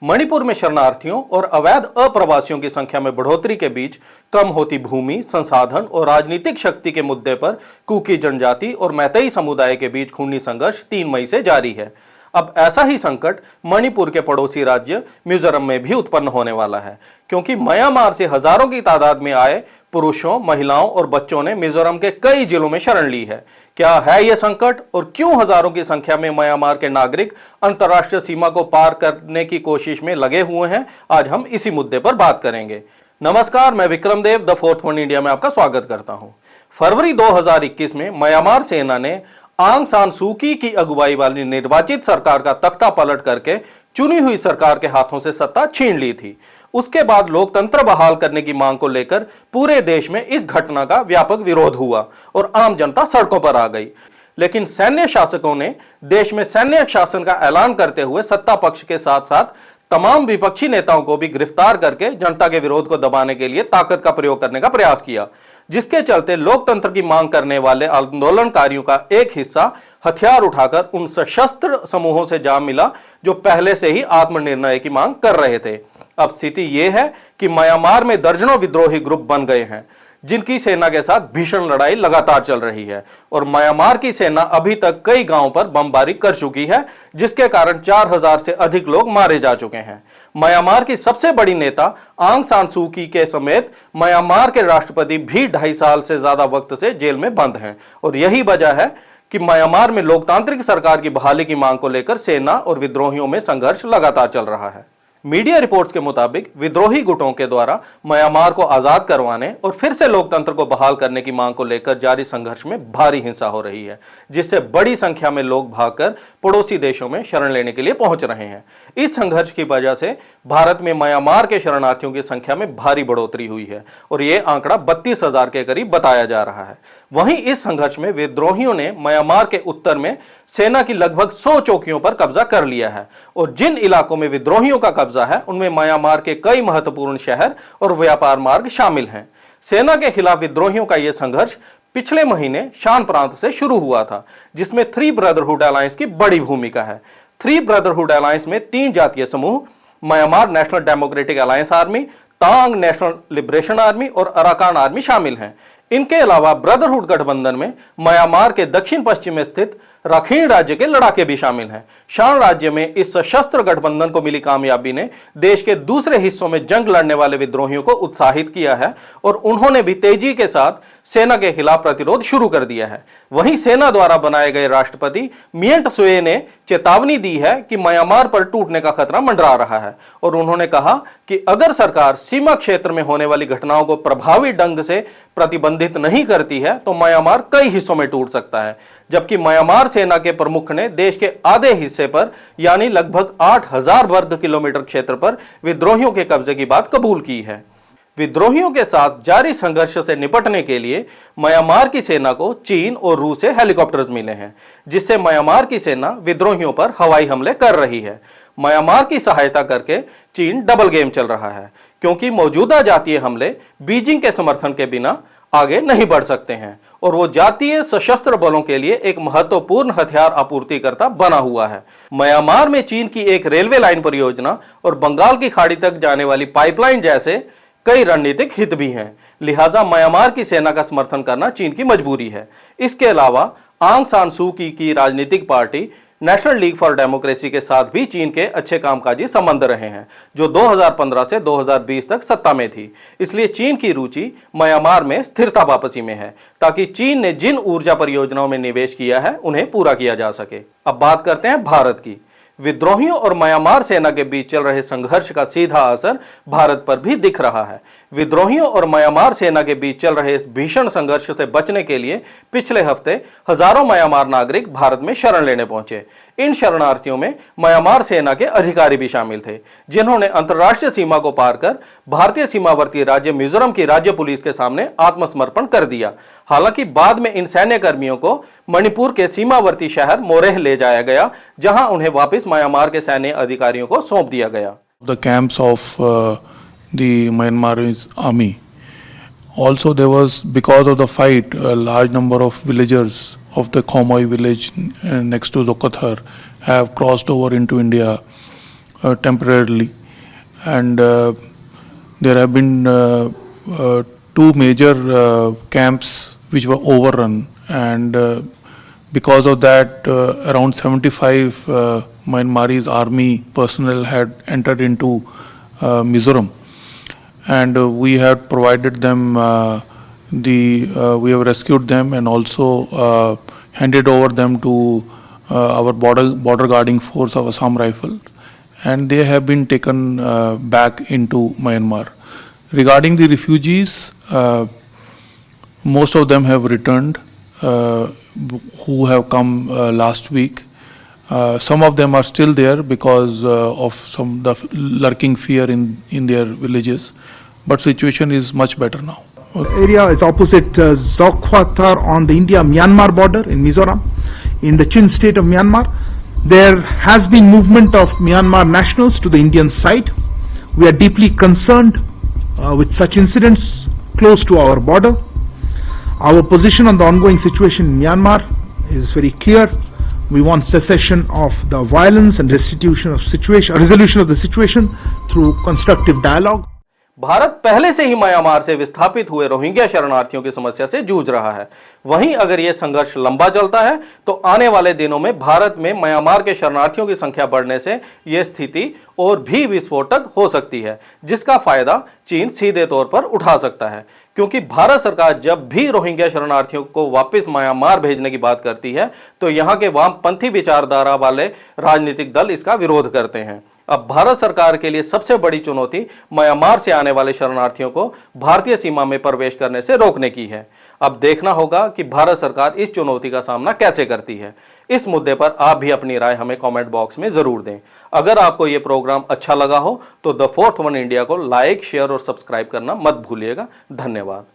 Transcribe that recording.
मणिपुर में शरणार्थियों और अवैध अप्रवासियों की संख्या में बढ़ोतरी के बीच कम होती भूमि, संसाधन और राजनीतिक शक्ति के मुद्दे पर कुकी जनजाति और मैतेई समुदाय के बीच खूनी संघर्ष 3 मई से जारी है। अब ऐसा ही संकट मणिपुर के पड़ोसी राज्य मिजोरम में भी उत्पन्न होने वाला है, क्योंकि म्यांमार से हजारों की तादाद में आए पुरुषों, महिलाओं और बच्चों ने मिजोरम के कई जिलों में शरण ली है। क्या है यह संकट और क्यों हजारों की संख्या में म्यांमार के नागरिक अंतर्राष्ट्रीय सीमा को पार करने की कोशिश में लगे हुए हैं, आज हम इसी मुद्दे पर बात करेंगे। नमस्कार, मैं विक्रम देव द फोर्थ वन इंडिया में आपका स्वागत करता हूं। फरवरी 2021 में म्यांमार सेना ने आंग सान सू की अगुवाई वाली निर्वाचित सरकार का तख्ता पलट करके चुनी हुई सरकार के हाथों से सत्ता छीन ली थी। उसके बाद लोकतंत्र बहाल करने की मांग को लेकर पूरे देश में इस घटना का व्यापक विरोध हुआ और आम जनता सड़कों पर आ गई। लेकिन सैन्य शासकों ने देश में सैन्य शासन का ऐलान करते हुए सत्ता पक्ष के साथ साथ तमाम विपक्षी नेताओं को भी गिरफ्तार करके जनता के विरोध को दबाने के लिए ताकत का प्रयोग करने का प्रयास किया, जिसके चलते लोकतंत्र की मांग करने वाले आंदोलनकारियों का एक हिस्सा हथियार उठाकर उन सशस्त्र समूहों से जा मिला जो पहले से ही आत्मनिर्णय की मांग कर रहे थे। अब स्थिति यह है कि म्यांमार में दर्जनों विद्रोही ग्रुप बन गए हैं, जिनकी सेना के साथ भीषण लड़ाई लगातार चल रही है और म्यांमार की सेना अभी तक कई गांवों पर बमबारी कर चुकी है, जिसके कारण 4000 से अधिक लोग मारे जा चुके हैं। म्यांमार की सबसे बड़ी नेता आंग सान सू की के समेत म्यांमार के राष्ट्रपति भी 2.5 साल से ज्यादा वक्त से जेल में बंद हैं और यही वजह है कि म्यांमार में लोकतांत्रिक सरकार की बहाली की मांग को लेकर सेना और विद्रोहियों में संघर्ष लगातार चल रहा है। मीडिया रिपोर्ट्स के मुताबिक विद्रोही गुटों के द्वारा म्यांमार को आजाद करवाने और फिर से लोकतंत्र को बहाल करने की मांग को लेकर जारी संघर्ष में भारी हिंसा हो रही है, जिससे बड़ी संख्या में लोग भागकर पड़ोसी देशों में शरण लेने के लिए पहुंच रहे हैं। इस संघर्ष की वजह से भारत में म्यांमार के शरणार्थियों की संख्या में भारी बढ़ोतरी हुई है और यह आंकड़ा 32,000 के करीब बताया जा रहा है। वहीं इस संघर्ष में विद्रोहियों ने म्यांमार के उत्तर में सेना की लगभग 100 चौकियों पर कब्जा कर लिया है और जिन इलाकों में विद्रोहियों का कब्जा है उनमें म्यांमार के कई महत्वपूर्ण शहर और व्यापार मार्ग शामिल हैं। सेना के खिलाफ विद्रोहियों का यह संघर्ष पिछले महीने शान प्रांत से शुरू हुआ था, जिसमें थ्री ब्रदरहुड अलायंस की बड़ी भूमिका है। थ्री ब्रदरहुड अलायंस में 3 जातीय समूह Myanmar National Democratic Alliance Army, Ta'ang National Liberation Army और अराकान आर्मी शामिल हैं। इनके अलावा ब्रदरहुड गठबंधन में म्यांमार के दक्षिण पश्चिम में स्थित राखीन राज्य के लड़ाके भी शामिल हैं। शान राज्य में इस सशस्त्र गठबंधन को मिली कामयाबी ने देश के दूसरे हिस्सों में जंग लड़ने वाले विद्रोहियों को उत्साहित किया है और उन्होंने भी तेजी के साथ सेना के खिलाफ प्रतिरोध शुरू कर दिया है। वहीं सेना द्वारा बनाए गए राष्ट्रपति मिएंट सुए ने चेतावनी दी है कि म्यांमार पर टूटने का खतरा मंडरा रहा है और उन्होंने कहा कि अगर सरकार सीमा क्षेत्र में होने वाली घटनाओं को प्रभावी ढंग से प्रतिबंधित नहीं करती है तो म्यांमार कई हिस्सों में टूट सकता है। जबकि म्यांमार सेना के प्रमुख ने देश के आधे हिस्से पर यानी लगभग 8000 वर्ग किलोमीटर क्षेत्र पर विद्रोहियों के कब्जे की बात कबूल की है। विद्रोहियों के साथ जारी संघर्ष से निपटने के लिए म्यांमार की सेना को चीन और रूस से हेलीकॉप्टर्स मिले हैं, जिससे म्यांमार की सेना विद्रोहियों पर हवाई हमले कर रही है। म्यांमार की सहायता करके चीन डबल गेम चल रहा है, क्योंकि मौजूदा जातीय हमले बीजिंग के समर्थन के बिना आगे नहीं बढ़ सकते हैं और वो जातीय सशस्त्र बलों के लिए एक महत्वपूर्ण हथियार आपूर्तिकर्ता बना हुआ है। म्यांमार में चीन की एक रेलवे लाइन परियोजना और बंगाल की खाड़ी तक जाने वाली पाइपलाइन जैसे कई रणनीतिक हित भी हैं, लिहाजा म्यांमार की सेना का समर्थन करना चीन की मजबूरी है। इसके अलावा आंग सान सू की राजनीतिक party national league for democracy के साथ भी चीन के अच्छे कामकाजी संबंध रहे हैं, जो 2015 से 2020 तक सत्ता में थी। इसलिए चीन की रुचि म्यांमार में स्थिरता वापसी में है, ताकि चीन ने जिन ऊर्जा परियोजनाओं में निवेश किया है उन्हें पूरा किया जा सके। अब बात करते हैं भारत की। विद्रोहियों और म्यांमार सेना के बीच चल रहे संघर्ष का सीधा असर भारत पर भी दिख रहा है। विद्रोहियों और म्यांमार सेना के बीच चल रहे इस भीषण संघर्ष से बचने के लिए पिछले हफ्ते हजारों म्यांमार नागरिक भारत में शरण लेने पहुंचे। इन शरणार्थियों में म्यांमार सेना के अधिकारी भी शामिल थे, जिन्होंने अंतर्राष्ट्रीय सीमा को पार कर भारतीय सीमावर्ती राज्य मिजोरम की राज्य पुलिस के सामने आत्मसमर्पण कर दिया। हालांकि बाद में इन सैन्य कर्मियों को मणिपुर के सीमावर्ती शहर मोरेह ले जाया गया, जहां उन्हें वापस म्यांमार के सैन्य अधिकारियों को सौंप दिया गया। The camps of the Myanmarese army. Also, there was, because of the fight, a large number of villagers of the Khomoi village next to Zokathar have crossed over into India. temporarily, and there have been two major camps which were overrun, and because of that, around 75 Myanmarese army personnel had entered into Mizoram, and we have provided them we have rescued them and also handed over them to our border guarding force of Assam Rifles, and they have been taken back into Myanmar. Regarding the refugees, most of them have returned who have come last week. Some of them are still there because of some the lurking fear in their villages, but situation is much better now. Area is opposite Zokwatar on the India-Myanmar border in Mizoram, in the Chin state of Myanmar. There has been movement of Myanmar nationals to the Indian side. We are deeply concerned with such incidents close to our border. Our position on the ongoing situation in Myanmar is very clear. We want cessation of the violence and resolution of the situation through constructive dialogue. Bharat पहले से ही Myanmar से विस्थापित हुए Rohingya शरणार्थियों की समस्या से जूझ रहा है। वहीं अगर यह संघर्ष लंबा चलता है तो आने वाले दिनों में भारत में म्यांमार के शरणार्थियों की संख्या बढ़ने से यह स्थिति और भी विस्फोटक हो सकती है, जिसका फायदा चीन सीधे तौर पर उठा सकता है, क्योंकि भारत सरकार जब भी रोहिंग्या शरणार्थियों को वापस म्यांमार भेजने की बात करती है तो यहां के वामपंथी विचारधारा वाले राजनीतिक दल इसका विरोध करते हैं। अब भारत सरकार के लिए सबसे बड़ी चुनौती म्यांमार से आने वाले शरणार्थियों को भारतीय सीमा में प्रवेश करने से रोकने की है। अब देखना होगा कि भारत सरकार इस चुनौती का सामना कैसे करती है। इस मुद्दे पर आप भी अपनी राय हमें कमेंट बॉक्स में जरूर दें। अगर आपको यह प्रोग्राम अच्छा लगा हो तो द फोर्थ वन इंडिया को लाइक, शेयर और सब्सक्राइब करना मत भूलिएगा। धन्यवाद।